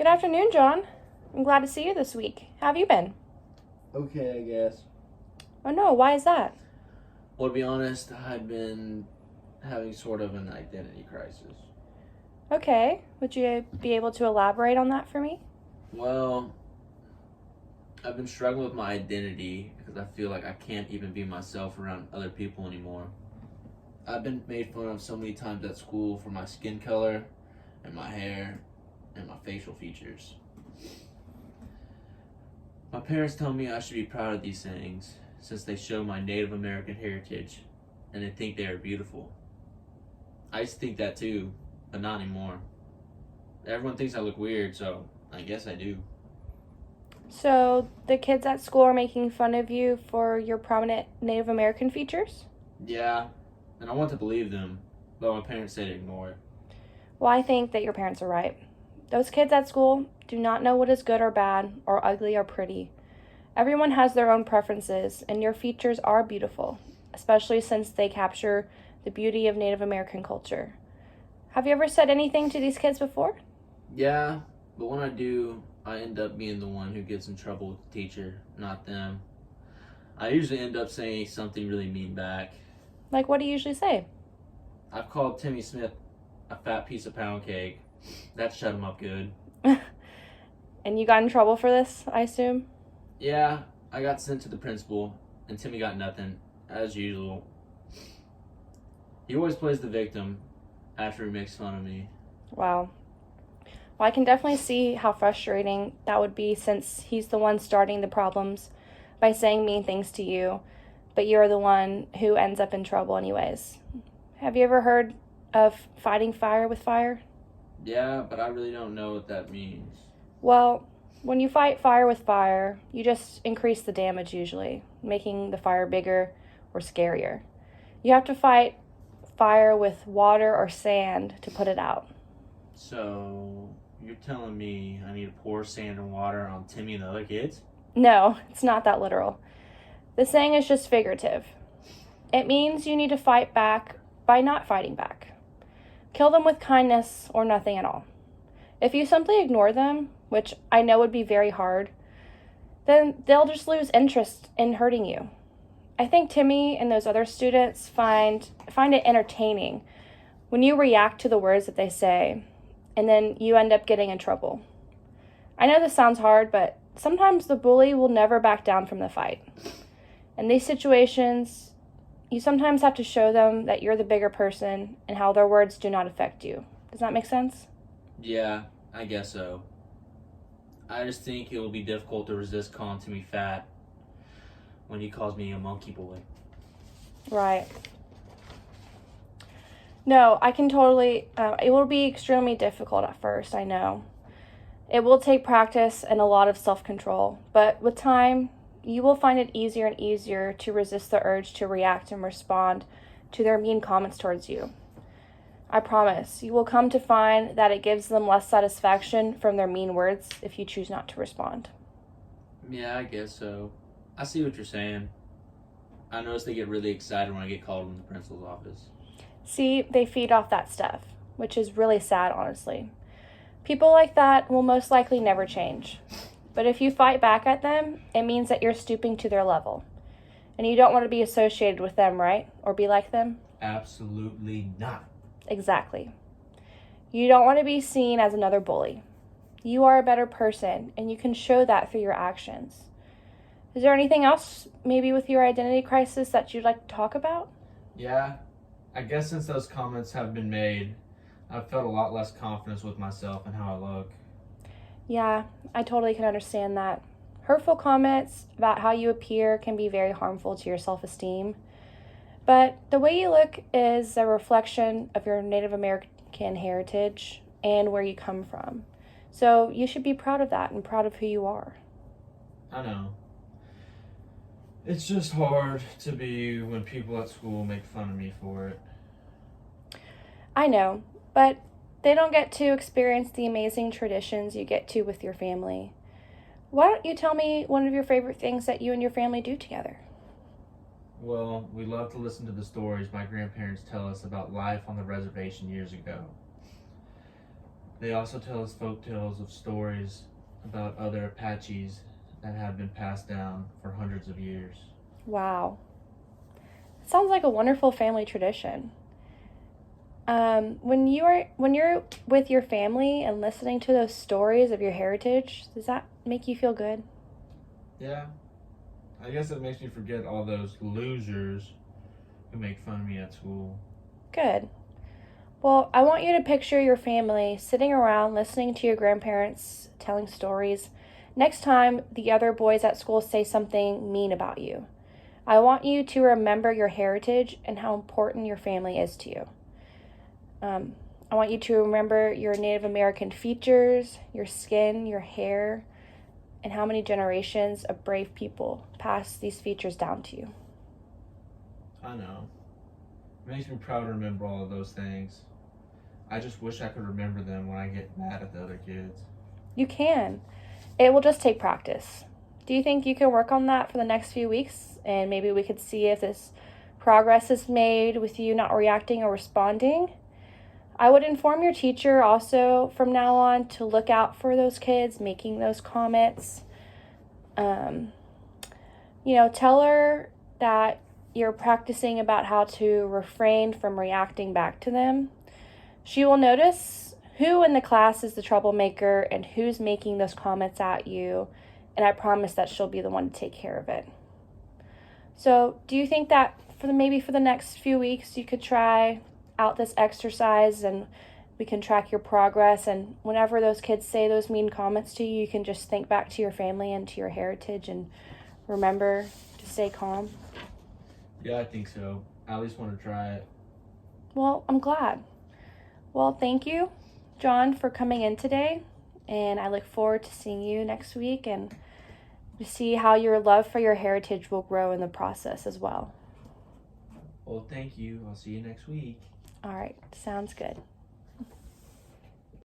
Good afternoon, John. I'm glad to see you this week. How have you been? Okay, I guess. Oh no, why is that? Well, to be honest, I've been having sort of an identity crisis. Okay, would you be able to elaborate on that for me? Well, I've been struggling with my identity because I feel like I can't even be myself around other people anymore. I've been made fun of so many times at school for my skin color and my hair and my facial features. My parents tell me I should be proud of these things since they show my Native American heritage and they think they are beautiful. I used to think that too, but not anymore. Everyone thinks I look weird, so I guess I do. So, the kids at school are making fun of you for your prominent Native American features? Yeah, and I want to believe them, but my parents say to ignore it. Well, I think that your parents are right. Those kids at school do not know what is good or bad, or ugly or pretty. Everyone has their own preferences, and your features are beautiful, especially since they capture the beauty of Native American culture. Have you ever said anything to these kids before? Yeah, but when I do, I end up being the one who gets in trouble with the teacher, not them. I usually end up saying something really mean back. Like, what do you usually say? I've called Timmy Smith a fat piece of pound cake. That shut him up good. And you got in trouble for this, I assume? Yeah, I got sent to the principal, and Timmy got nothing, as usual. He always plays the victim after he makes fun of me. Wow. Well, I can definitely see how frustrating that would be since he's the one starting the problems by saying mean things to you, but you're the one who ends up in trouble, anyways. Have you ever heard of fighting fire with fire? Yeah, but I really don't know what that means. Well, when you fight fire with fire, you just increase the damage usually, making the fire bigger or scarier. You have to fight fire with water or sand to put it out. So, you're telling me I need to pour sand and water on Timmy and the other kids? No, it's not that literal. The saying is just figurative. It means you need to fight back by not fighting back. Kill them with kindness or nothing at all. If you simply ignore them, which I know would be very hard, then they'll just lose interest in hurting you. I think Timmy and those other students find it entertaining when you react to the words that they say, and then you end up getting in trouble. I know this sounds hard, but sometimes the bully will never back down from the fight. In these situations, you sometimes have to show them that you're the bigger person and how their words do not affect you. Does that make sense? Yeah, I guess so. I just think it will be difficult to resist calling Timmy fat when he calls me a monkey boy. Right. No, I can totally, it will be extremely difficult at first, I know. It will take practice and a lot of self control, but with time, you will find it easier and easier to resist the urge to react and respond to their mean comments towards you. I promise, you will come to find that it gives them less satisfaction from their mean words if you choose not to respond. Yeah, I guess so. I see what you're saying. I notice they get really excited when I get called in the principal's office. See, they feed off that stuff, which is really sad, honestly. People like that will most likely never change. But if you fight back at them, it means that you're stooping to their level. And you don't want to be associated with them, right? Or be like them? Absolutely not. Exactly. You don't want to be seen as another bully. You are a better person, and you can show that through your actions. Is there anything else, maybe with your identity crisis, that you'd like to talk about? Yeah, I guess since those comments have been made, I've felt a lot less confidence with myself and how I look. Yeah, I totally can understand that. Hurtful comments about how you appear can be very harmful to your self esteem. But the way you look is a reflection of your Native American heritage and where you come from. So you should be proud of that and proud of who you are. I know. It's just hard to be when people at school make fun of me for it. I know, but they don't get to experience the amazing traditions you get to with your family. Why don't you tell me one of your favorite things that you and your family do together? Well, we love to listen to the stories my grandparents tell us about life on the reservation years ago. They also tell us folk tales of stories about other Apaches that have been passed down for hundreds of years. Wow. Sounds like a wonderful family tradition. When you're with your family and listening to those stories of your heritage, does that make you feel good? Yeah, I guess it makes me forget all those losers who make fun of me at school. Good. Well, I want you to picture your family sitting around listening to your grandparents telling stories next time the other boys at school say something mean about you. I want you to remember your heritage and how important your family is to you. I want you to remember your Native American features, your skin, your hair, and how many generations of brave people passed these features down to you. I know. It makes me proud to remember all of those things. I just wish I could remember them when I get mad at the other kids. You can. It will just take practice. Do you think you can work on that for the next few weeks? And maybe we could see if this progress is made with you not reacting or responding. I would inform your teacher also from now on to look out for those kids making those comments. Tell her that you're practicing about how to refrain from reacting back to them. She will notice who in the class is the troublemaker and who's making those comments at you, and I promise that she'll be the one to take care of it. So, do you think that maybe for the next few weeks you could try out this exercise and we can track your progress, and whenever those kids say those mean comments to you, you can just think back to your family and to your heritage and remember to stay calm? Yeah, I think so. I at least want to try it. Well, I'm glad. Well, thank you, John, for coming in today, and I look forward to seeing you next week and to see how your love for your heritage will grow in the process as well. Well, thank you. I'll see you next week. All right, sounds good.